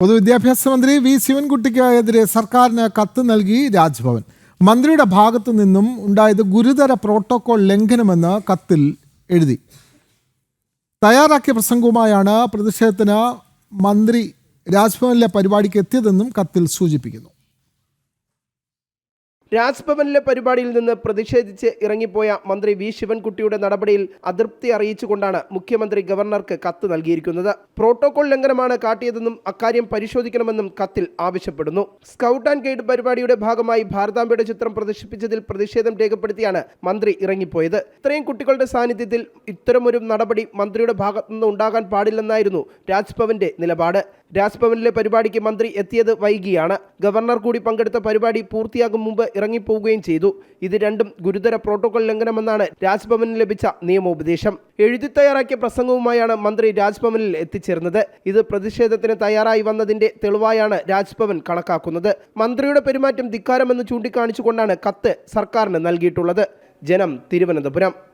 പൊതുവിദ്യാഭ്യാസ മന്ത്രി വി ശിവൻകുട്ടിക്കെതിരെ സർക്കാരിന് കത്ത് നൽകി രാജ്ഭവൻ. മന്ത്രിയുടെ ഭാഗത്തു നിന്നും ഉണ്ടായത് ഗുരുതര പ്രോട്ടോകോൾ ലംഘനമെന്ന് കത്തിൽ എഴുതി. തയ്യാറാക്കിയ പ്രസംഗവുമായാണ് പ്രതിഷേധത്തിന് മന്ത്രി രാജ്ഭവനിലെ പരിപാടിക്ക് എത്തിയതെന്നും കത്തിൽ സൂചിപ്പിക്കുന്നു. രാജ്ഭവനിലെ പരിപാടിയിൽ നിന്ന് പ്രതിഷേധിച്ച് ഇറങ്ങിപ്പോയ മന്ത്രി വി ശിവൻകുട്ടിയുടെ നടപടിയിൽ അതൃപ്തി അറിയിച്ചുകൊണ്ടാണ് മുഖ്യമന്ത്രി ഗവർണർക്ക് കത്ത് നൽകിയിരിക്കുന്നത്. പ്രോട്ടോകോൾ ലംഘനമാണ് കാട്ടിയതെന്നും അക്കാര്യം പരിശോധിക്കണമെന്നും കത്തിൽ ആവശ്യപ്പെടുന്നു. സ്കൗട്ട് ആൻഡ് ഗൈഡ് പരിപാടിയുടെ ഭാഗമായി ഭാരതാംബയുടെ ചിത്രം പ്രദർശിപ്പിച്ചതിൽ പ്രതിഷേധം രേഖപ്പെടുത്തിയാണ് മന്ത്രി ഇറങ്ങിപ്പോയത്. ഇത്രയും കുട്ടികളുടെ സാന്നിധ്യത്തിൽ ഇത്തരമൊരു നടപടി മന്ത്രിയുടെ ഭാഗത്തുനിന്ന് ഉണ്ടാകാൻ പാടില്ലെന്നായിരുന്നു രാജ്ഭവന്റെ നിലപാട്. രാജ്ഭവനിലെ പരിപാടിക്ക് മന്ത്രി എത്തിയത് വൈകിയാണ്. ഗവർണർ കൂടി പങ്കെടുത്ത പരിപാടി പൂർത്തിയാകും മുമ്പ് ഇറങ്ങിപ്പോവുകയും ചെയ്തു. ഇത് രണ്ടും ഗുരുതര പ്രോട്ടോകോൾ ലംഘനമെന്നാണ് രാജ്ഭവനിൽ ലഭിച്ച നിയമോപദേശം. എഴുതി തയ്യാറാക്കിയ പ്രസംഗവുമായാണ് മന്ത്രി രാജ്ഭവനിൽ എത്തിച്ചേർന്നത്. ഇത് പ്രതിഷേധത്തിന് തയ്യാറായി വന്നതിന്റെ തെളിവായാണ് രാജ്ഭവൻ കണക്കാക്കുന്നത്. മന്ത്രിയുടെ പെരുമാറ്റം ധിക്കാരമെന്ന് ചൂണ്ടിക്കാണിച്ചുകൊണ്ടാണ് കത്ത് സർക്കാരിന് നൽകിയിട്ടുള്ളത്. ജനം, തിരുവനന്തപുരം.